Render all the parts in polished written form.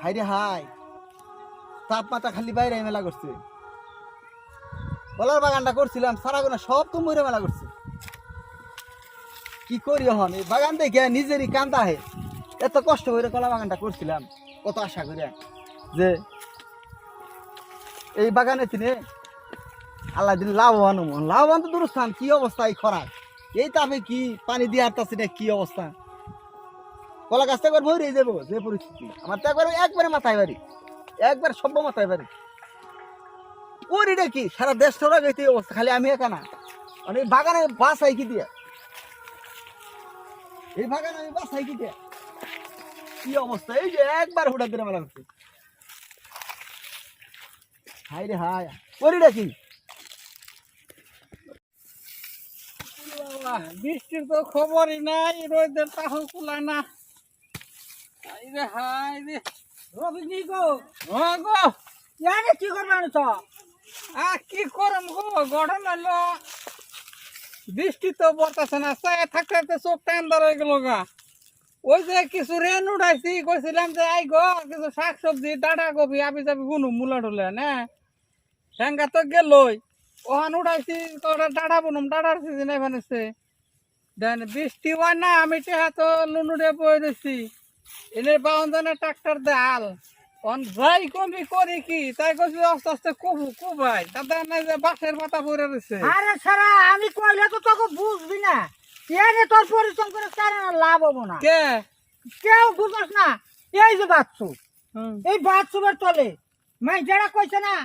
High রে high, তাপমাত্রা খালি বাইরে মেলা করছে। কলার বাগানটা করছিলাম সারাগুনা সব তো মরে মেলা করছে। কি করি এখন এই বাগান দেখে নিজেরই কান্দা হে। এত কষ্ট করে কলা বাগানটা করছিলাম, কত আশা করে যে এই বাগানে তিনি আল্লাহ দিন লাভবান হবো। লাভবান তো দূরস্থান, কি অবস্থা এই খরা, এই তাপে কি পানি দিয়ে হাঁটতেছি না, কি অবস্থা। কলা গাছটা একবার মরে যাবো যে পরিস্থিতি আমার, তো একবারে মাথায় বাড়ি, একবার সভ্য মাথায় বাড়ি। করিটা কি সারা দেশ তোরা গেছে অবস্থা, খালি আমি একা না। মানে এই বাগানে বাসাই কি দিয়ে, এই বাগানে আমি বাসাই কি দিয়ে, কি অবস্থা। এই যে একবার হুটা দিয়ে মেলা করছে। হাই রে হাই, করিটা কি। বৃষ্টির তো খবরই নাই, রোদের তাহ কুলায় না। হাই রে হাই রে রবি গো ও গো, ইয়ারে কি করবেন তো? কি করম গো, গঠন হলো বৃষ্টি তো বর্তাছে না, চায় থাকতে থাকতে চোখ টান্দার হয়ে গেল গা। ওই যে কিছু রেন উঠাইছি, কইছিলাম যে আই গো কিছু শাক সবজি ডাটা কপি আবি যাবি বুনু মূলা টুলে না, সেঙ্গা তো গেলই। ওহান উঠাইছি ডাটা বুনুম, ডাটার সিজন এখানে দেন বৃষ্টি হয় না। আমি টেহা তো লুনুরে বয়ে দিছি, এনে বাউন্দানে ট্রাক্টর দেয়াল অন যাই কমি করি কি তাই কইছি আস্তে আস্তে কবু কবাই দাদা নাই যে বাঁশের পাতা পড়ে রয়েছে। আরে সারা আমি কইলে তো তোকে বুঝবি না, ইয়ারে তোর পরিশ্রম করে সারা লাভ হবো না। কে কেউ বুঝস না। এই যে বাচ্চু, এই বাচ্চুবের তলে মাই যারা কইছে না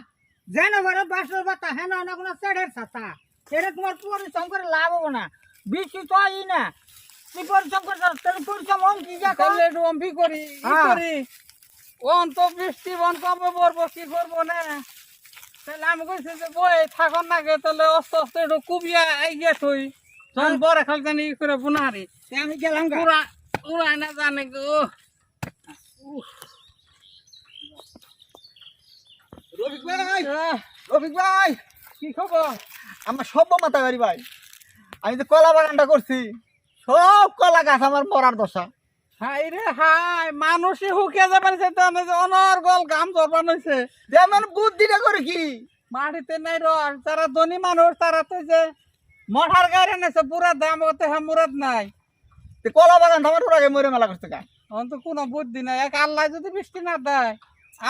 যেন ঘরে বাসর বাতা হেন না কোনো চেড়ের ছাতা, এটা তোমার পরিশ্রম করে লাভ হবো না। বৃষ্টি তো আই না, তুই পরিশ্রম করে তোর পরিশ্রম অন কি যা তাহলে একটু অম্পি করি করি অন তো বৃষ্টি বন কবে পড়বো কি করবো না। তাহলে আমি কইছি যে বই থাকন না গে, তাহলে আস্তে আস্তে একটু কুবিয়া আইগিয়া থই তখন বড় খাল জানি ই করে বুনাহারি আমি গেলাম গা। পুরা উড়াই না জানে গো। রফিক ভাই, আহ, রফিক ভাই, কি খবর? আমার সভ্য মাথায় বাড়ি ভাই। আমি যে কলা বাগানটা করছি, সব কলা গাছ আমার মরার দশা। হাই রে হাই, মানুষই হুকিয়ে যাবার অনর্গল গাম জরবান হয়েছে। যেমন বুদ্ধিটা করে কি মাটিতে নাই রস, যারা ধনী মানুষ তারা তো যে মঠার গাড়ি নেছে পুরা দাম হতে হ্যাঁ মুরাদ নাই। তে কলা বাগান আমার ওর আগে মরে মেলা করছে কা। অন্ত কোনো বুদ্ধি নাই, এক আল্লাহ যদি বৃষ্টি না দেয়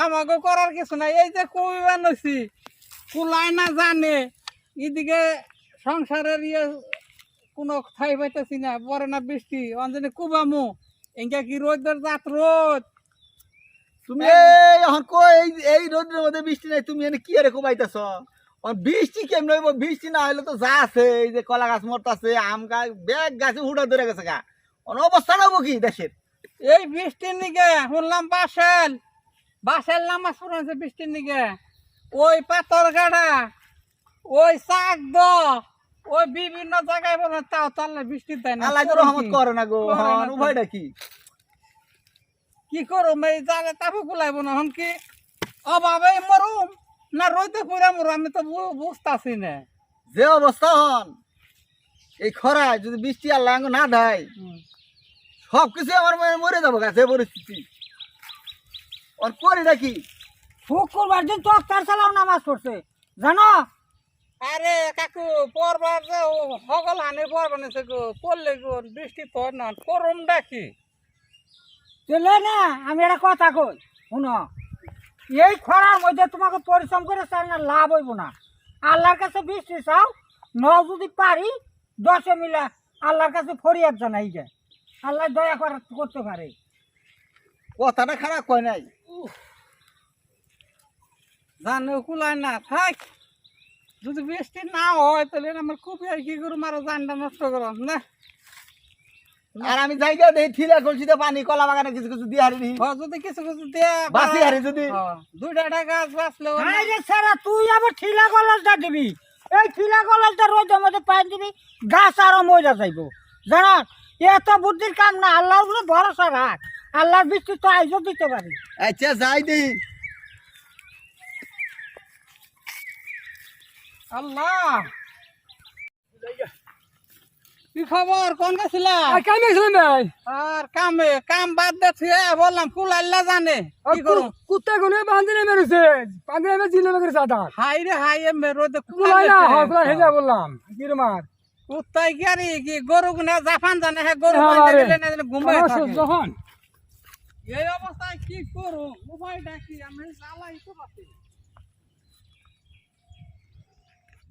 আমাকে করার কিছু নাই। এই যে কবি বানাইছি কুলাই না জানে, এদিকে সংসারের ইয়ে কোনো ঠাই পাইতেছি না, পরে না বৃষ্টি অঞ্জনে কুবামু এঙ্কা কি রোদের জাত রোদ। তুমি এই এখন কই এই রোদের মধ্যে বৃষ্টি নাই, তুমি এনে কি আরে কোবাইতেছ। বৃষ্টি কেমন হইব, বৃষ্টি না হইলে তো যা আছে এই যে কলা গাছ মরতাছে, আম গাছ ব্যাগ গাছে হুড়া ধরে গেছে গা, অবস্থা হবো কি দেশের। এই বৃষ্টির নিগে শুনলাম বাসেল নামাজ পড়েছে বৃষ্টির নিগে। ওই পাথর গাড়া, ওই চাক দ, ওই বিভিন্ন জায়গায় বলে তাও তাহলে বৃষ্টি দেয় না। আল্লাহ তো রহমত করে না গো, করে না হন তো। উভয়টা কি। কি করুম এই জালে তাপু কুলাইব না হন কি অভাবে মরুম না রইতে পুরা মরুম, আমি তো বুঝতাছি না। যে অবস্থা হন এই খরায় যদি বৃষ্টি আল্লাহ আঙ্গ না দেয়, সবকিছু আমার মরে যাবো গা, যে পরিস্থিতি। ওর করিটা কি। শুক্রবার দিন তো তার সালাম নামাজ পড়ছে জানো। আরে কাকু পরবার যে সকল হানি পর বানিয়েছে গো, পড়লে গো বৃষ্টি তো না করুম ডাকি। চলে না আমি একটা কথা কই শুনো, এই খরার মধ্যে তোমাকে পরিশ্রম করে চাই না লাভ হইব না। আল্লাহর কাছে বৃষ্টি চাও, ন যদি পারি 10 মিলা আল্লাহর কাছে ফরিয়াদ জানাই যায়, আল্লাহ দয়া করতে পারে। কথাটা খারাপ কয় নাই। জানে কুলায় না থাক, যদি বৃষ্টি না হয় তাহলে আমার খুব আর কি করুম, আরো জানটা নষ্ট করম না। আর আমি জায়গা দেই ঠিলা কলসিতে পানি কলা বাগানে কিছু কিছু দিয়ে হারি যদি কিছু কিছু দিয়ে বাসি হারি যদি। দুইটা গাছ বাঁচলেও আরে যে সারা তুই আবার ঠিলা কলসটা দিবি, এই ঠিলা কলসটা রোদের মধ্যে পাই দিবি, গাছ আরো মজা যাইব জানা। এত বুদ্ধির কাম না, আল্লাহর উপরে ভরসা রাখ, আল্লাহর বৃষ্টি তো আইজও দিতে পারি। আচ্ছা যাই দেই। আল্লাহ কি খবর কোন গেছিলা কামে গেছিলাম ভাই আর কাম বাদ দিয়ে বললাম কুলাইলা জানে কি করুম কুত্তা গুলো বান্দিনে মেরেছে বান্দিনে মেরে জিলে মেরে সাদা হাই রে হাই এমে রোদে কুলাই না হকলা হেজা বললাম কি রে মার কুত্তাই গিয়ারি কি গরু গুনা জাফান জানে হ্যাঁ গরু হ্যাঁ, বাঁধতে আরে। গেলে না ঘুমায় থাকে যখন এই অবস্থায় কি করুম উপায়টা কি আমি জ্বালাই তো পাচ্ছি